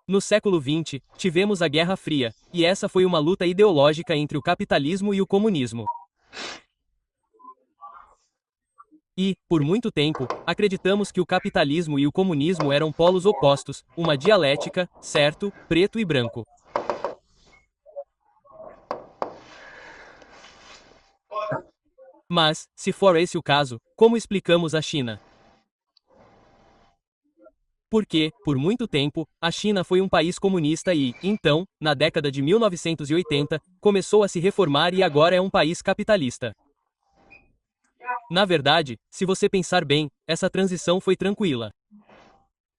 No século XX, tivemos a Guerra Fria, e essa foi uma luta ideológica entre o capitalismo e o comunismo. E, por muito tempo, acreditamos que o capitalismo e o comunismo eram polos opostos, uma dialética, certo, preto e branco. Mas, se for esse o caso, como explicamos a China? Porque, por muito tempo, a China foi um país comunista e, então, na década de 1980, começou a se reformar e agora é um país capitalista. Na verdade, se você pensar bem, essa transição foi tranquila.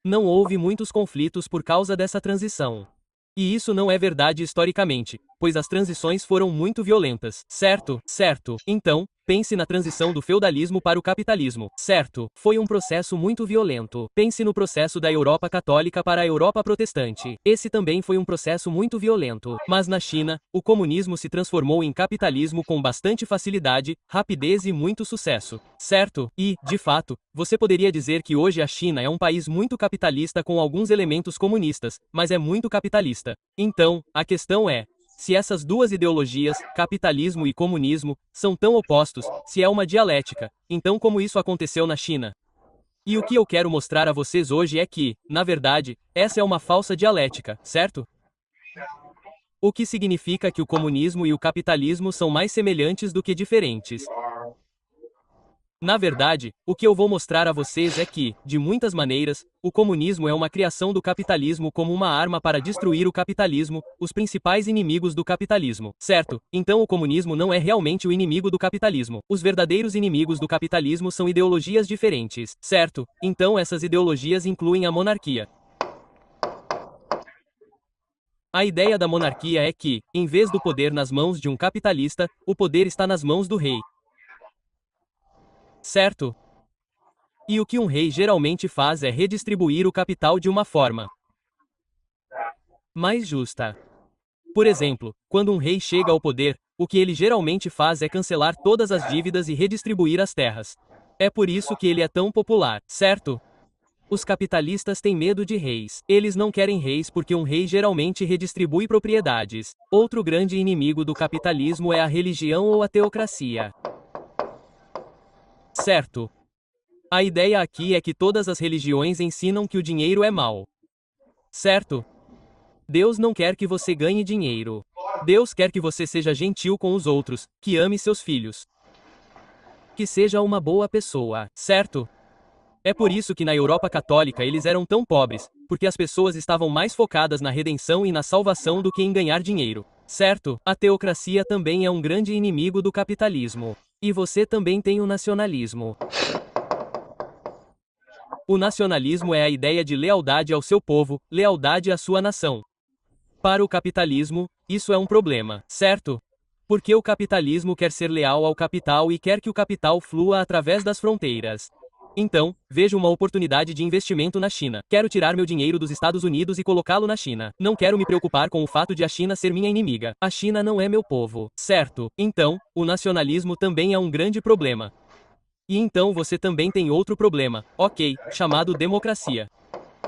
Não houve muitos conflitos por causa dessa transição. E isso não é verdade historicamente, pois as transições foram muito violentas. Certo, certo. Então, pense na transição do feudalismo para o capitalismo. Certo, foi um processo muito violento. Pense no processo da Europa católica para a Europa protestante. Esse também foi um processo muito violento. Mas na China, o comunismo se transformou em capitalismo com bastante facilidade, rapidez e muito sucesso. Certo? E, de fato, você poderia dizer que hoje a China é um país muito capitalista com alguns elementos comunistas, mas é muito capitalista. Então, a questão é: se essas duas ideologias, capitalismo e comunismo, são tão opostos, se é uma dialética, então como isso aconteceu na China? E o que eu quero mostrar a vocês hoje é que, na verdade, essa é uma falsa dialética, certo? O que significa que o comunismo e o capitalismo são mais semelhantes do que diferentes. Na verdade, o que eu vou mostrar a vocês é que, de muitas maneiras, o comunismo é uma criação do capitalismo como uma arma para destruir o capitalismo, os principais inimigos do capitalismo. Certo? Então o comunismo não é realmente o inimigo do capitalismo. Os verdadeiros inimigos do capitalismo são ideologias diferentes. Certo? Então essas ideologias incluem a monarquia. A ideia da monarquia é que, em vez do poder nas mãos de um capitalista, o poder está nas mãos do rei. Certo? E o que um rei geralmente faz é redistribuir o capital de uma forma mais justa. Por exemplo, quando um rei chega ao poder, o que ele geralmente faz é cancelar todas as dívidas e redistribuir as terras. É por isso que ele é tão popular, certo? Os capitalistas têm medo de reis. Eles não querem reis porque um rei geralmente redistribui propriedades. Outro grande inimigo do capitalismo é a religião ou a teocracia. Certo? A ideia aqui é que todas as religiões ensinam que o dinheiro é mau. Certo? Deus não quer que você ganhe dinheiro. Deus quer que você seja gentil com os outros, que ame seus filhos, que seja uma boa pessoa. Certo? É por isso que na Europa católica eles eram tão pobres, porque as pessoas estavam mais focadas na redenção e na salvação do que em ganhar dinheiro. Certo? A teocracia também é um grande inimigo do capitalismo. E você também tem o nacionalismo. O nacionalismo é a ideia de lealdade ao seu povo, lealdade à sua nação. Para o capitalismo, isso é um problema, certo? Porque o capitalismo quer ser leal ao capital e quer que o capital flua através das fronteiras. Então, vejo uma oportunidade de investimento na China. Quero tirar meu dinheiro dos Estados Unidos e colocá-lo na China. Não quero me preocupar com o fato de a China ser minha inimiga. A China não é meu povo, certo? Então, o nacionalismo também é um grande problema. E então você também tem outro problema, ok, chamado democracia.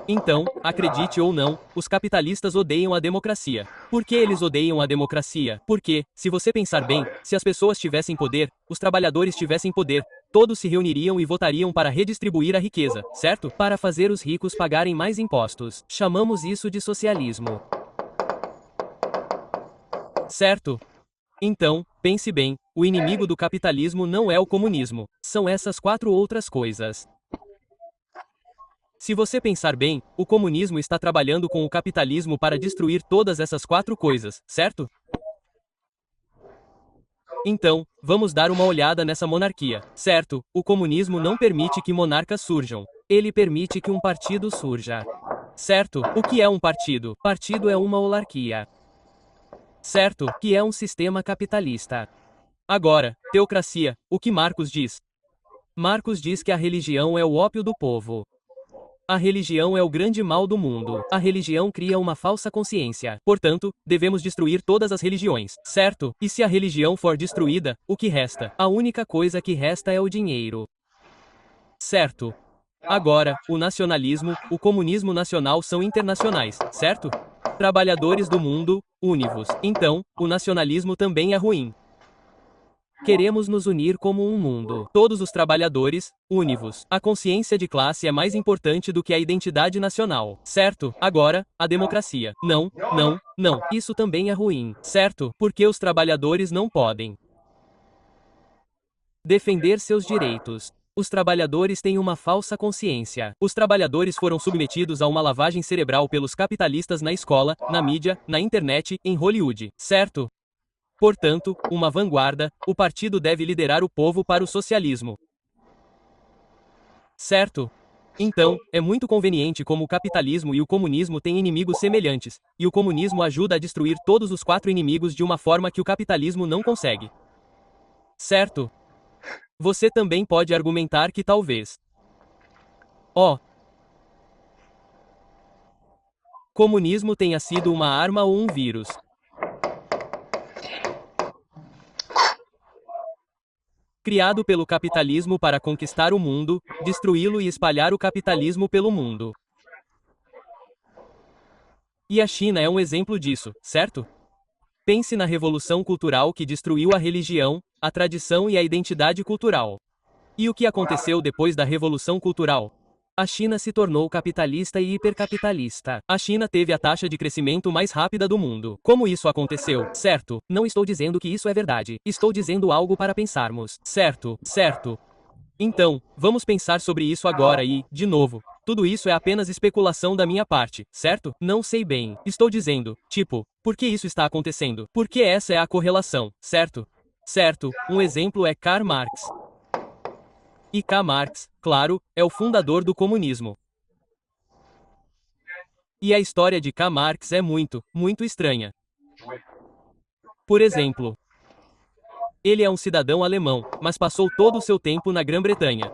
Então, acredite ou não, os capitalistas odeiam a democracia. Por que eles odeiam a democracia? Porque, se você pensar bem, se as pessoas tivessem poder, os trabalhadores tivessem poder, todos se reuniriam e votariam para redistribuir a riqueza, certo? Para fazer os ricos pagarem mais impostos. Chamamos isso de socialismo. Certo? Então, pense bem, o inimigo do capitalismo não é o comunismo, são essas quatro outras coisas. Se você pensar bem, o comunismo está trabalhando com o capitalismo para destruir todas essas quatro coisas, certo? Então, vamos dar uma olhada nessa monarquia, certo? O comunismo não permite que monarcas surjam. Ele permite que um partido surja. Certo? O que é um partido? Partido é uma holarquia. Certo? Que é um sistema capitalista. Agora, teocracia, o que Marcos diz? Marcos diz que a religião é o ópio do povo. A religião é o grande mal do mundo. A religião cria uma falsa consciência. Portanto, devemos destruir todas as religiões, certo? E se a religião for destruída, o que resta? A única coisa que resta é o dinheiro. Certo? Agora, o nacionalismo, o comunismo nacional são internacionais, certo? Trabalhadores do mundo, univos. Então, o nacionalismo também é ruim. Queremos nos unir como um mundo. Todos os trabalhadores, univos. A consciência de classe é mais importante do que a identidade nacional. Certo? Agora, a democracia. Não, não, não. Isso também é ruim. Certo? Porque os trabalhadores não podem defender seus direitos. Os trabalhadores têm uma falsa consciência. Os trabalhadores foram submetidos a uma lavagem cerebral pelos capitalistas na escola, na mídia, na internet, em Hollywood. Certo? Portanto, uma vanguarda, o partido deve liderar o povo para o socialismo. Certo? Então, é muito conveniente como o capitalismo e o comunismo têm inimigos semelhantes, e o comunismo ajuda a destruir todos os 4 inimigos de uma forma que o capitalismo não consegue. Certo? Você também pode argumentar que talvez comunismo tenha sido uma arma ou um vírus. Criado pelo capitalismo para conquistar o mundo, destruí-lo e espalhar o capitalismo pelo mundo. E a China é um exemplo disso, certo? Pense na revolução cultural que destruiu a religião, a tradição e a identidade cultural. E o que aconteceu depois da revolução cultural? A China se tornou capitalista e hipercapitalista. A China teve a taxa de crescimento mais rápida do mundo. Como isso aconteceu? Certo, não estou dizendo que isso é verdade. Estou dizendo algo para pensarmos. Certo, certo. Então, vamos pensar sobre isso agora e, de novo, tudo isso é apenas especulação da minha parte, certo? Não sei bem. Estou dizendo, tipo, por que isso está acontecendo? Porque essa é a correlação, certo? Certo, um exemplo é Karl Marx. E Karl Marx, claro, é o fundador do comunismo. E a história de Karl Marx é muito, muito estranha. Por exemplo, ele é um cidadão alemão, mas passou todo o seu tempo na Grã-Bretanha.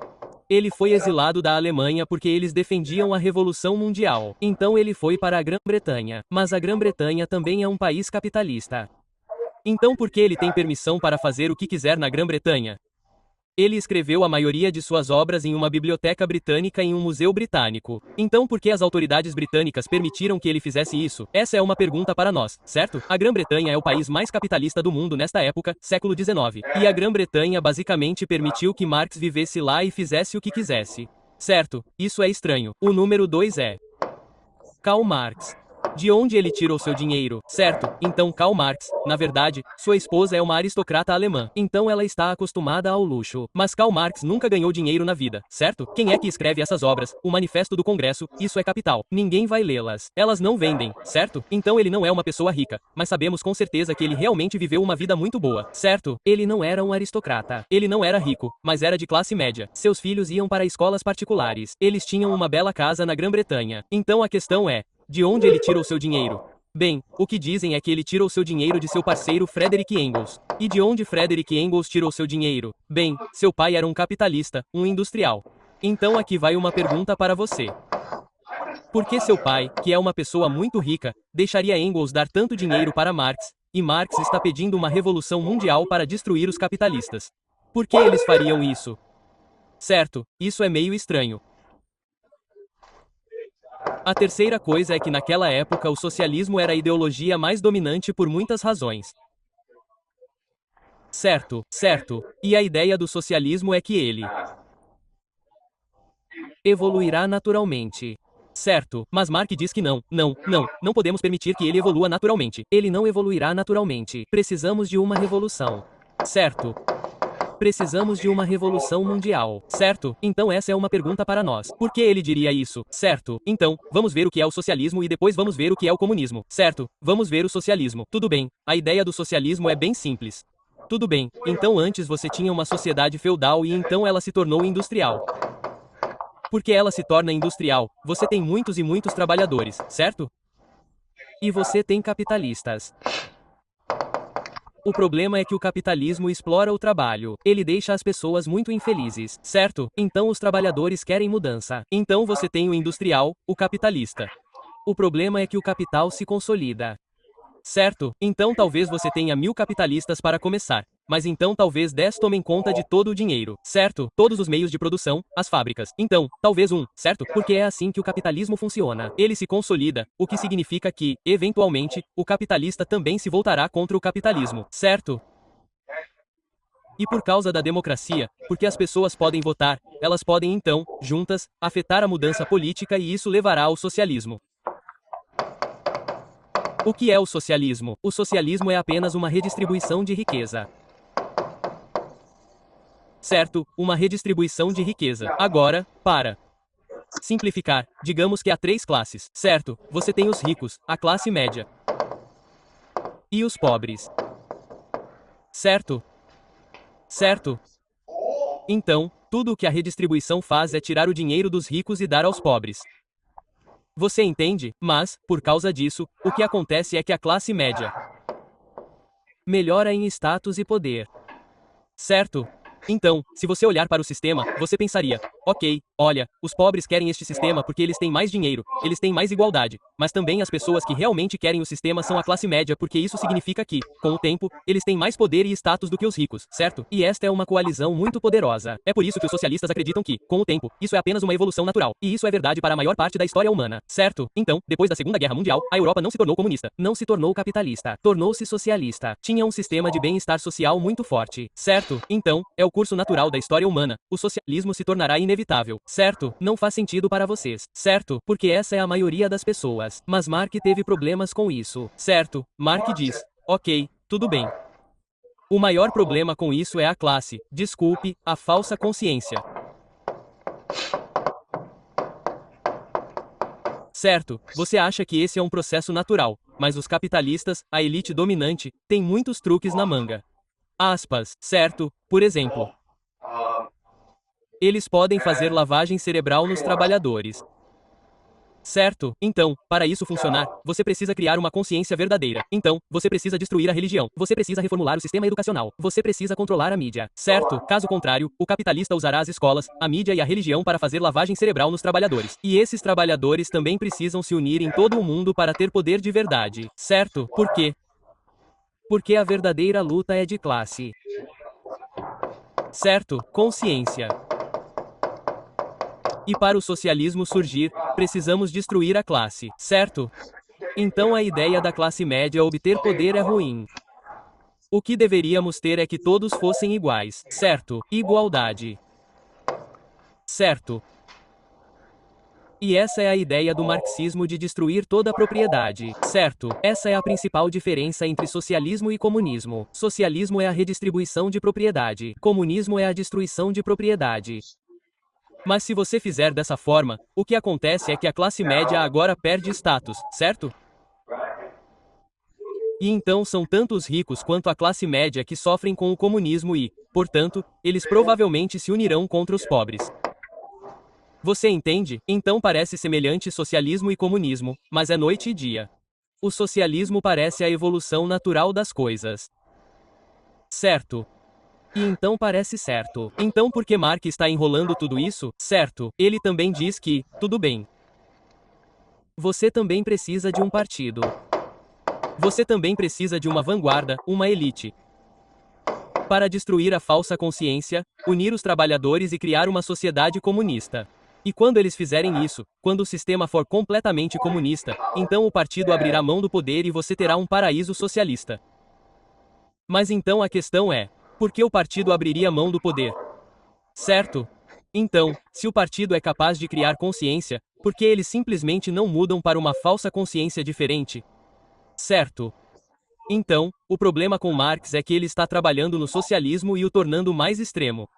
Ele foi exilado da Alemanha porque eles defendiam a Revolução Mundial. Então ele foi para a Grã-Bretanha. Mas a Grã-Bretanha também é um país capitalista. Então por que ele tem permissão para fazer o que quiser na Grã-Bretanha? Ele escreveu a maioria de suas obras em uma biblioteca britânica em um museu britânico. Então por que as autoridades britânicas permitiram que ele fizesse isso? Essa é uma pergunta para nós, certo? A Grã-Bretanha é o país mais capitalista do mundo nesta época, século XIX. E a Grã-Bretanha basicamente permitiu que Marx vivesse lá e fizesse o que quisesse. Certo, isso é estranho. O número 2 é Karl Marx. De onde ele tirou seu dinheiro? Certo, então Karl Marx, na verdade, sua esposa é uma aristocrata alemã, então ela está acostumada ao luxo. Mas Karl Marx nunca ganhou dinheiro na vida, certo? Quem é que escreve essas obras? O Manifesto do Congresso, isso é capital. Ninguém vai lê-las. Elas não vendem, certo? Então ele não é uma pessoa rica, mas sabemos com certeza que ele realmente viveu uma vida muito boa, certo? Ele não era um aristocrata. Ele não era rico, mas era de classe média. Seus filhos iam para escolas particulares. Eles tinham uma bela casa na Grã-Bretanha. Então a questão é, de onde ele tirou seu dinheiro? Bem, o que dizem é que ele tirou seu dinheiro de seu parceiro Frederick Engels. E de onde Frederick Engels tirou seu dinheiro? Bem, seu pai era um capitalista, um industrial. Então aqui vai uma pergunta para você. Por que seu pai, que é uma pessoa muito rica, deixaria Engels dar tanto dinheiro para Marx, e Marx está pedindo uma revolução mundial para destruir os capitalistas? Por que eles fariam isso? Certo, isso é meio estranho. A terceira coisa é que naquela época o socialismo era a ideologia mais dominante por muitas razões. Certo, certo. E a ideia do socialismo é que ele evoluirá naturalmente. Certo, mas Marx diz que não podemos permitir que ele evolua naturalmente. Ele não evoluirá naturalmente. Precisamos de uma revolução. Certo. Precisamos de uma revolução mundial, certo? Então essa é uma pergunta para nós. Por que ele diria isso? Certo. Então, vamos ver o que é o socialismo e depois vamos ver o que é o comunismo, certo? Vamos ver o socialismo. Tudo bem, a ideia do socialismo é bem simples. Tudo bem, então antes você tinha uma sociedade feudal e então ela se tornou industrial. Porque ela se torna industrial, você tem muitos e muitos trabalhadores, certo? E você tem capitalistas. O problema é que o capitalismo explora o trabalho. Ele deixa as pessoas muito infelizes, certo? Então os trabalhadores querem mudança. Então você tem o industrial, o capitalista. O problema é que o capital se consolida. Certo? Então talvez você tenha 1000 capitalistas para começar. mas então talvez 10 tomem conta de todo o dinheiro, certo? Todos os meios de produção, as fábricas. Então, talvez 1, certo? Porque é assim que o capitalismo funciona. Ele se consolida, o que significa que, eventualmente, o capitalista também se voltará contra o capitalismo, certo? E por causa da democracia, porque as pessoas podem votar, elas podem então, juntas, afetar a mudança política e isso levará ao socialismo. O que é o socialismo? O socialismo é apenas uma redistribuição de riqueza. Certo, uma redistribuição de riqueza. Agora, para simplificar, digamos que há 3 classes, certo? Você tem os ricos, a classe média e os pobres. Certo? Certo? Então, tudo o que a redistribuição faz é tirar o dinheiro dos ricos e dar aos pobres. Você entende? Mas, por causa disso, o que acontece é que a classe média melhora em status e poder. Certo? Então, se você olhar para o sistema, você pensaria, ok, olha, os pobres querem este sistema porque eles têm mais dinheiro, eles têm mais igualdade, mas também as pessoas que realmente querem o sistema são a classe média porque isso significa que, com o tempo, eles têm mais poder e status do que os ricos, certo? E esta é uma coalizão muito poderosa. É por isso que os socialistas acreditam que, com o tempo, isso é apenas uma evolução natural, e isso é verdade para a maior parte da história humana, certo? Então, depois da Segunda Guerra Mundial, a Europa não se tornou comunista, não se tornou capitalista, tornou-se socialista. Tinha um sistema de bem-estar social muito forte, certo? Então, é o curso natural da história humana. O socialismo se tornará inevitável, certo? Não faz sentido para vocês, certo? Porque essa é a maioria das pessoas. Mas Mark teve problemas com isso, certo? Mark diz, ok, tudo bem. O maior problema com isso é a classe, desculpe, a falsa consciência. Certo, você acha que esse é um processo natural, mas os capitalistas, a elite dominante, têm muitos truques na manga. Aspas, certo? Por exemplo, eles podem fazer lavagem cerebral nos trabalhadores. Certo? Então, para isso funcionar, você precisa criar uma consciência verdadeira. Então, você precisa destruir a religião. Você precisa reformular o sistema educacional. Você precisa controlar a mídia. Certo? Caso contrário, o capitalista usará as escolas, a mídia e a religião para fazer lavagem cerebral nos trabalhadores. E esses trabalhadores também precisam se unir em todo o mundo para ter poder de verdade. Certo? Por quê? Porque a verdadeira luta é de classe. Certo? Consciência. E para o socialismo surgir, precisamos destruir a classe, certo? Então a ideia da classe média obter poder é ruim. O que deveríamos ter é que todos fossem iguais, certo? Igualdade. Certo? E essa é a ideia do marxismo de destruir toda a propriedade, certo? Essa é a principal diferença entre socialismo e comunismo. Socialismo é a redistribuição de propriedade. Comunismo é a destruição de propriedade. Mas se você fizer dessa forma, o que acontece é que a classe média agora perde status, certo? E então são tanto os ricos quanto a classe média que sofrem com o comunismo e, portanto, eles provavelmente se unirão contra os pobres. Você entende? Então parece semelhante socialismo e comunismo, mas é noite e dia. O socialismo parece a evolução natural das coisas. Certo? E então parece certo. Então por que Mark está enrolando tudo isso? Certo, ele também diz que, tudo bem. Você também precisa de um partido. Você também precisa de uma vanguarda, uma elite. Para destruir a falsa consciência, unir os trabalhadores e criar uma sociedade comunista. E quando eles fizerem isso, quando o sistema for completamente comunista, então o partido abrirá mão do poder e você terá um paraíso socialista. Mas então a questão é, por que o partido abriria mão do poder? Certo? Então, se o partido é capaz de criar consciência, por que eles simplesmente não mudam para uma falsa consciência diferente? Certo? Então, o problema com Marx é que ele está trabalhando no socialismo e o tornando mais extremo.